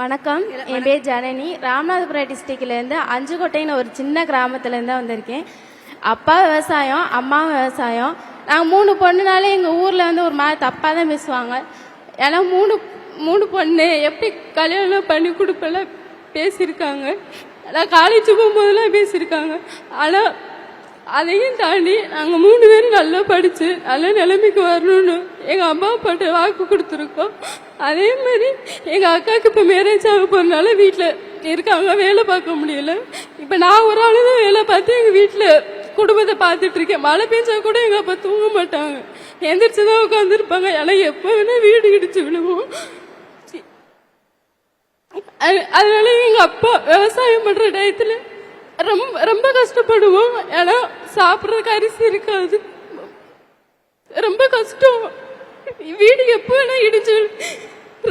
வணக்கம், என் பேர் ஜனனி. ராமநாதபுரம் டிஸ்ட்ரிக்ட்லேருந்து அஞ்சுக்கோட்டைன்னு ஒரு சின்ன கிராமத்துலேருந்து வந்திருக்கேன். அப்பா விவசாயம், அம்மா விவசாயம். நாங்கள் 3 பொண்ணுனாலே எங்கள் ஊரில் வந்து ஒரு மாதிரி தப்பாக தான் பேசுவாங்க. ஏன்னா மூணு பொண்ணு எப்படி கல்யாணம் பண்ணி கொடுப்பெல்லாம் பேசியிருக்காங்க. ஆனால் காலேஜ் போகும்போதெல்லாம் பேசியிருக்காங்க. ஆனால் அதையும் தாண்டி நாங்கள் 3 பேரும் நல்லா படித்து நல்ல நிலைமைக்கு வரணும்னு எங்கள் அம்மா அப்பாட்ட வாக்கு கொடுத்துருக்கோம். அதே மாதிரி எங்கள் அக்காவுக்கு இப்போ மேரேஜ் ஆக போகிறதுனால வீட்டில் இருக்காங்க, வேலை பார்க்க முடியல. இப்போ நான் ஒரு ஆளு தான் வேலை பார்த்து எங்கள் வீட்டில் குடும்பத்தை பார்த்துட்டு இருக்கேன். மழை பெஞ்சா கூட எங்கள் அப்பா தூங்க மாட்டாங்க, எந்திரிச்சு தான் உட்காந்துருப்பாங்க. ஏன்னா எப்போ வேணா வீடு இடிச்சு விழுவோம். அதனால எங்கள் அப்பா விவசாயம் பண்ணுற டயத்தில் ரொம்ப கஷ்டப்படுவோம். ஏன்னா சாப்பிட்றதுக்கு அரிசி இருக்காது, ரொம்ப கஷ்டம். வீடு எப்போ வேணா இடிச்சு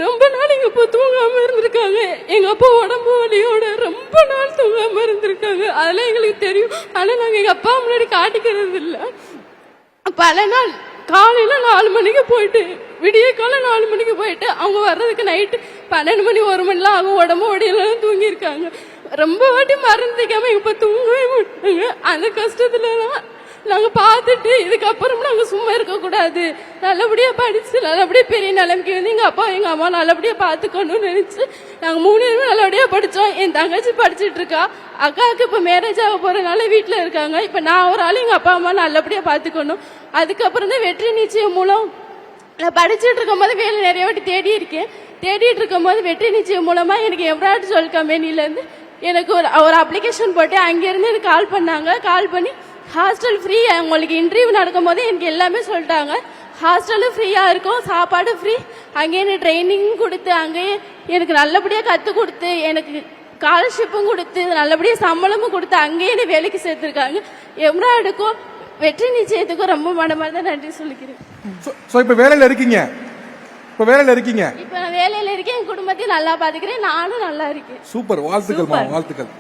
ரொம்ப நாள் எங்க அப்பா தூங்காம இருந்திருக்காங்க. எங்க அப்பா உடம்பு வலியோட ரொம்ப நாள் தூங்காம இருந்திருக்காங்க. அதெல்லாம் எங்களுக்கு தெரியும். ஆனா நாங்க எங்க அப்பா முன்னாடி காட்டிக்கிறது இல்லை. பல நாள் காலையில 4 மணிக்கு போயிட்டு விடிய காலை 4 மணிக்கு போயிட்டு அவங்க வர்றதுக்கு நைட்டு 12 மணி 1 மணிலாம் அவங்க உடம்பு ஒடியெல்லாம் தூங்கியிருக்காங்க. ரொம்ப வாட்டி மறந்துக்காம எங்க அப்பா தூங்கவே மாட்டாங்க. அந்த கஷ்டத்துலலாம் நாங்க பார்த்துட்டு இதுக்கப்புறம் நாங்க சும்மா இருக்கக்கூடாது, நல்லபடியா படிச்சு நல்லபடியா பெரிய நிலைமைக்கு வந்து எங்க அப்பா எங்க அம்மா நல்லபடியா பார்த்துக்கணும்னு நினைச்சு நாங்க 3 பேரும் நல்லபடியா படிச்சோம். என் தங்கச்சி படிச்சுட்டு இருக்கா, அக்காவுக்கு இப்ப மேரேஜ் ஆக போறதுனால வீட்டுல இருக்காங்க. இப்ப நான் ஒரு ஆள் எங்க அப்பா அம்மா நல்லபடியா பார்த்துக்கணும். அதுக்கப்புறம் தான் வெற்றி நிச்சயம் மூலம் நான் படிச்சுட்டு இருக்கும் போது வேலை நிறைய வாட்டி தேடிட்டு இருக்கும் போது வெற்றி நிச்சயம் மூலமா எனக்கு எம்ப்ராய்டரி சொல் கம்பெனிலேருந்து எனக்கு ஒரு அப்ளிகேஷன் போட்டு அங்கேருந்து எனக்கு கால் பண்ணி ஹாஸ்டல் ஃப்ரீ, உங்களுக்கு இன்டர்வியூ நடக்கும் போது எனக்கு எல்லாமே சொல்லிட்டாங்க. ஹாஸ்டலும் ஃப்ரீயாக இருக்கும், சாப்பாடு ஃப்ரீ, அங்கேயே எனக்கு ட்ரைனிங் கொடுத்து அங்கேயே எனக்கு நல்லபடியாக கற்றுக் கொடுத்து எனக்கு ஸ்காலர்ஷிப்பும் கொடுத்து நல்லபடியாக சம்பளமும் கொடுத்து அங்கேயே என்னை வேலைக்கு சேர்த்துருக்காங்க. எம்ப்ராய்டுக்கும் வெற்றி நிச்சயத்துக்கும் ரொம்ப மனமார்ந்த நன்றி சொல்லிக்கிறேன். இப்போ வேலையில் இருக்கீங்க? இப்போ நான் வேலையில் இருக்கேன், என் குடும்பத்தையும் நல்லா பாத்துக்கிறேன், நானும் நல்லா இருக்கேன். சூப்பர், வாழ்த்துக்கள்.